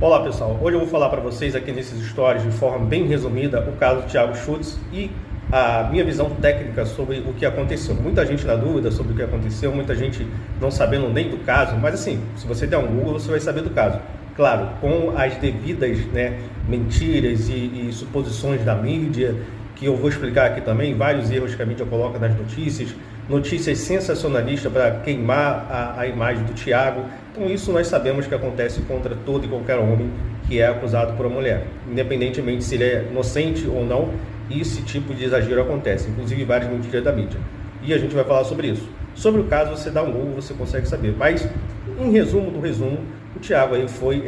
Olá pessoal, hoje eu vou falar para vocês aqui nesses stories de forma bem resumida o caso do Thiago Schultz e a minha visão técnica sobre o que aconteceu. Muita gente na dúvida sobre o que aconteceu, muita gente não sabendo nem do caso, mas assim, se você der um Google você vai saber do caso. Claro, com as devidas mentiras e suposições da mídia, que eu vou explicar aqui também, vários erros que a mídia coloca nas notícias sensacionalistas para queimar a imagem do Thiago. Então isso nós sabemos que acontece contra todo e qualquer homem que é acusado por uma mulher, independentemente se ele é inocente ou não, esse tipo de exagero acontece, inclusive várias mentiras da mídia. E a gente vai falar sobre isso. Sobre o caso, você dá um Google, você consegue saber. Mas, em resumo do resumo, o Thiago aí foi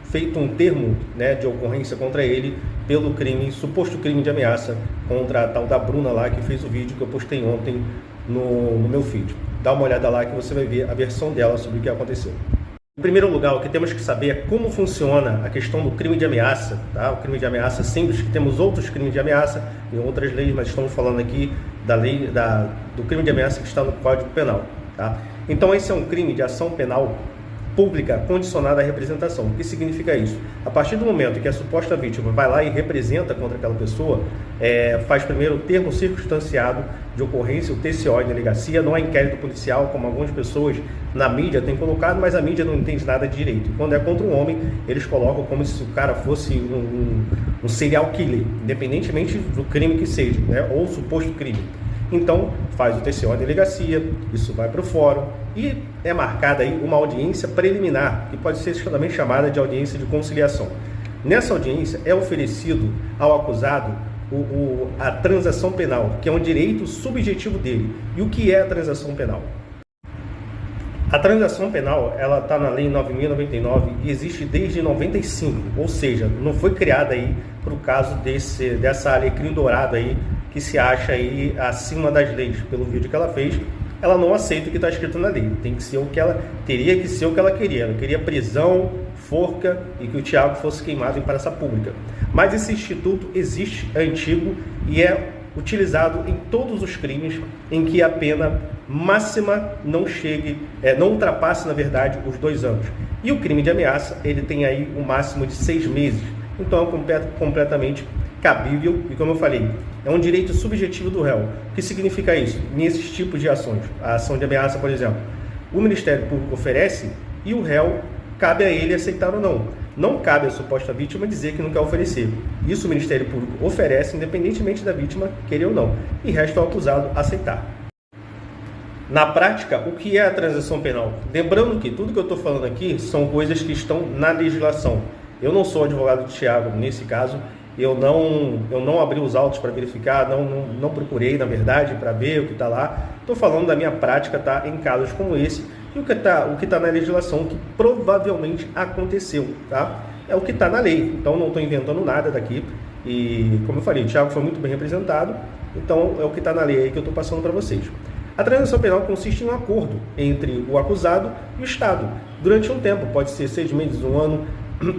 feito um termo de ocorrência contra ele pelo suposto crime de ameaça contra a tal da Bruna lá, que fez o vídeo que eu postei ontem no meu feed. Dá uma olhada lá que você vai ver a versão dela sobre o que aconteceu. Em primeiro lugar, o que temos que saber é como funciona a questão do crime de ameaça. Tá? O crime de ameaça, sempre que temos outros crimes de ameaça em outras leis, mas estamos falando aqui do crime de ameaça que está no Código Penal. Tá? Então esse é um crime de ação penal pública condicionada à representação. O que significa isso? A partir do momento que a suposta vítima vai lá e representa contra aquela pessoa, faz primeiro o termo circunstanciado de ocorrência, o TCO em delegacia, não é inquérito policial, como algumas pessoas na mídia têm colocado, mas a mídia não entende nada de direito. Quando é contra um homem, eles colocam como se o cara fosse um serial killer, independentemente do crime que seja, ou suposto crime. Então, faz o TCO em delegacia, isso vai para o fórum e é marcada aí uma audiência preliminar, que pode ser também chamada de audiência de conciliação. Nessa audiência é oferecido ao acusado a transação penal, que é um direito subjetivo dele. E o que é a transação penal? A transação penal, ela está na Lei 9.099 e existe desde 95, ou seja, não foi criada aí para o caso dessa alecrim dourado aí, que se acha aí acima das leis. Pelo vídeo que ela fez, ela não aceita o que está escrito na lei. Tem que ser teria que ser o que ela queria. Ela queria prisão, forca e que o Thiago fosse queimado em praça pública. Mas esse instituto existe, é antigo e é utilizado em todos os crimes em que a pena máxima não ultrapasse, na verdade, os 2 anos. E o crime de ameaça, ele tem aí um máximo de 6 meses. Então é completamente cabível e, como eu falei, é um direito subjetivo do réu. O que significa isso? Nesses tipos de ações, a ação de ameaça, por exemplo, o Ministério Público oferece e o réu cabe a ele aceitar ou não. Não cabe à suposta vítima dizer que não quer oferecer. Isso o Ministério Público oferece, independentemente da vítima querer ou não, e resta ao acusado aceitar. Na prática, o que é a transação penal? Lembrando que tudo que eu estou falando aqui são coisas que estão na legislação. Eu não sou advogado de Thiago nesse caso, eu não abri os autos para verificar, não procurei, na verdade, para ver o que está lá. Estou falando da minha prática, tá, em casos como esse, e o que está na legislação, que provavelmente aconteceu, tá? É o que está na lei, então não estou inventando nada daqui. E, como eu falei, o Thiago foi muito bem representado, então é o que está na lei aí que eu estou passando para vocês. A transação penal consiste em um acordo entre o acusado e o Estado. Durante um tempo, pode ser 6 meses, 1 ano,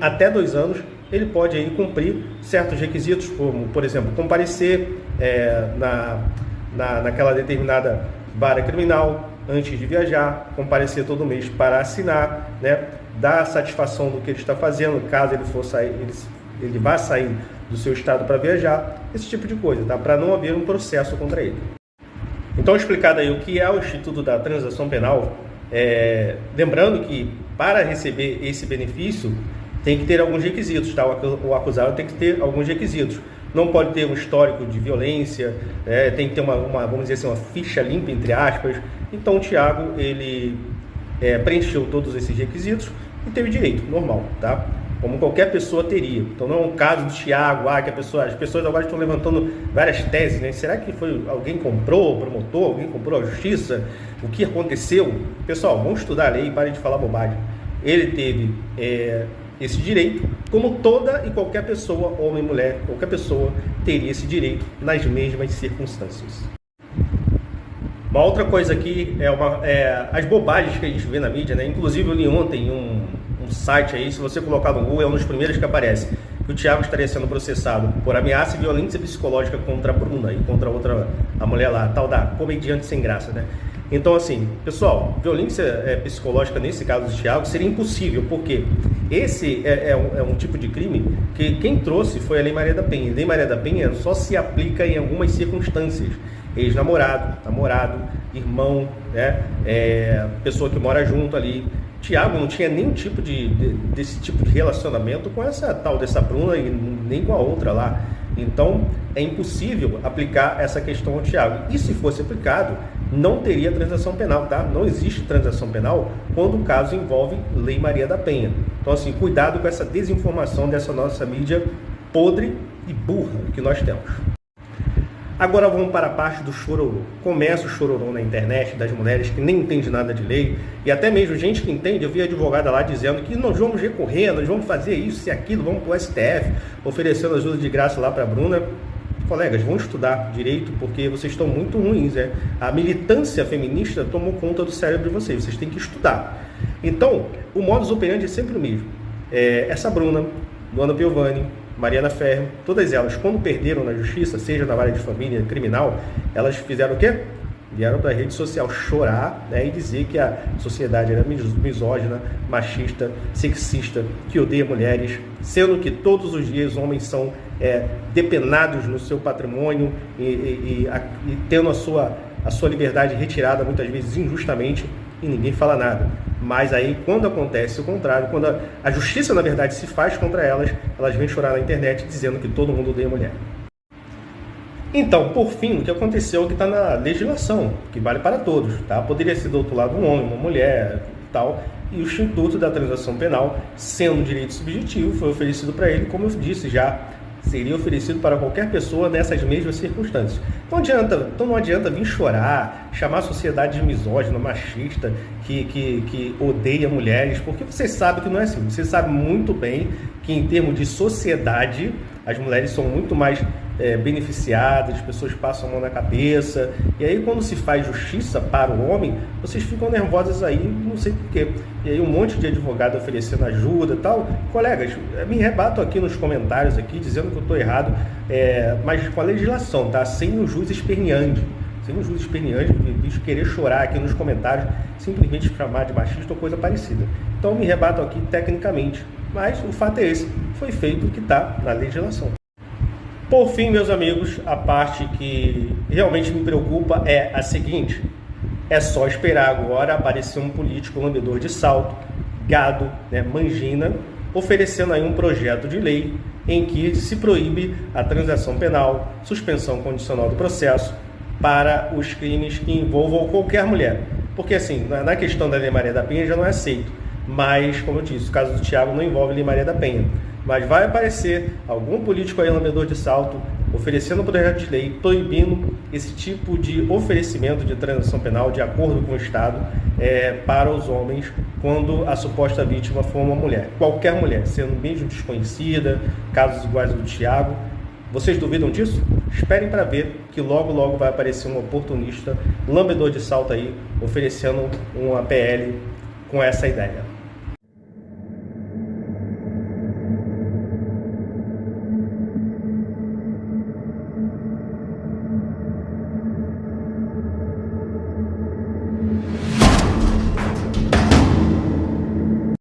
até 2 anos, ele pode aí cumprir certos requisitos, como, por exemplo, comparecer naquela determinada vara criminal antes de viajar, comparecer todo mês para assinar, dar satisfação do que ele está fazendo, caso ele for sair, ele vá sair do seu estado para viajar, esse tipo de coisa, tá? Para não haver um processo contra ele. Então, explicado aí o que é o Instituto da Transação Penal, lembrando que para receber esse benefício tem que ter alguns requisitos, tá? O acusado tem que ter alguns requisitos. Não pode ter um histórico de violência, tem que ter vamos dizer assim, uma ficha limpa, entre aspas. Então o Thiago, ele preencheu todos esses requisitos e teve direito, normal, tá? Como qualquer pessoa teria. Então não é um caso do Thiago, as pessoas agora estão levantando várias teses, né? Será que foi alguém comprou, o promotor, alguém comprou a justiça? O que aconteceu? Pessoal, vamos estudar a lei e parem de falar bobagem. Ele teve esse direito, como toda e qualquer pessoa, homem, mulher, qualquer pessoa teria esse direito nas mesmas circunstâncias. Uma outra coisa aqui as bobagens que a gente vê na mídia, né? Inclusive eu li ontem um site aí, se você colocar no Google, é um dos primeiros que aparece, que o Thiago estaria sendo processado por ameaça e violência psicológica contra a Bruna e contra a mulher lá, a tal da comediante sem graça, né? Então, assim, pessoal, violência psicológica nesse caso do Thiago seria impossível, porque Esse é um tipo de crime que quem trouxe foi a Lei Maria da Penha. A Lei Maria da Penha só se aplica em algumas circunstâncias. Ex-namorado, namorado, irmão, né? Pessoa que mora junto ali. Tiago não tinha nenhum tipo desse tipo de relacionamento com essa tal dessa Bruna e nem com a outra lá. Então, é impossível aplicar essa questão ao Tiago. E se fosse aplicado, não teria transação penal, tá? Não existe transação penal quando o caso envolve Lei Maria da Penha. Então, assim, cuidado com essa desinformação dessa nossa mídia podre e burra que nós temos. Agora vamos para a parte do chororô. Começa o chororô na internet das mulheres que nem entendem nada de lei, e até mesmo gente que entende. Eu vi advogada lá dizendo que nós vamos recorrer, nós vamos fazer isso e aquilo, vamos para o STF, oferecendo ajuda de graça lá para a Bruna. Colegas, vão estudar direito, porque vocês estão muito ruins, né? A militância feminista tomou conta do cérebro de vocês têm que estudar. Então, o modus operandi é sempre o mesmo. Essa Bruna, Luana Piovani, Mariana Ferro, todas elas, quando perderam na justiça, seja na área de família criminal, elas fizeram o quê? Vieram para a rede social chorar, né, e dizer que a sociedade era misógina, machista, sexista, que odeia mulheres, sendo que todos os dias homens são depenados no seu patrimônio e tendo a sua liberdade retirada, muitas vezes injustamente, e ninguém fala nada. Mas aí, quando acontece o contrário, quando a justiça, na verdade, se faz contra elas, elas vêm chorar na internet dizendo que todo mundo odeia mulher. Então, por fim, o que aconteceu é o que está na legislação, que vale para todos, tá? Poderia ser do outro lado um homem, uma mulher, tal, e o Instituto da Transação Penal, sendo um direito subjetivo, foi oferecido para ele, como eu disse já, seria oferecido para qualquer pessoa nessas mesmas circunstâncias. Então não adianta vir chorar, chamar a sociedade de misógina, machista, que odeia mulheres, porque você sabe que não é assim. Você sabe muito bem que, em termos de sociedade, as mulheres são muito mais beneficiadas, as pessoas passam a mão na cabeça, e aí quando se faz justiça para o homem, vocês ficam nervosas aí, não sei porquê. E aí um monte de advogado oferecendo ajuda e tal. Colegas, me rebatam aqui nos comentários aqui, dizendo que eu estou errado, mas com a legislação, tá? Sem o juiz esperneante. Sem o juiz esperneante, bicho querer chorar aqui nos comentários, simplesmente chamar de machista ou coisa parecida. Então me rebatam aqui tecnicamente, mas o fato é esse, foi feito o que está na legislação. Por fim, meus amigos, a parte que realmente me preocupa é a seguinte: é só esperar agora aparecer um político lambedor de salto, gado, né, mangina, oferecendo aí um projeto de lei em que se proíbe a transação penal, suspensão condicional do processo para os crimes que envolvam qualquer mulher. Porque assim, na questão da Lei Maria da Penha já não é aceito, mas, como eu disse, o caso do Tiago não envolve Lei Maria da Penha. Mas vai aparecer algum político aí lambedor de salto oferecendo um projeto de lei proibindo esse tipo de oferecimento de transação penal de acordo com o Estado para os homens quando a suposta vítima for uma mulher. Qualquer mulher, sendo mesmo desconhecida, casos iguais ao do Tiago. Vocês duvidam disso? Esperem para ver que logo, logo vai aparecer um oportunista lambedor de salto aí oferecendo uma PL com essa ideia.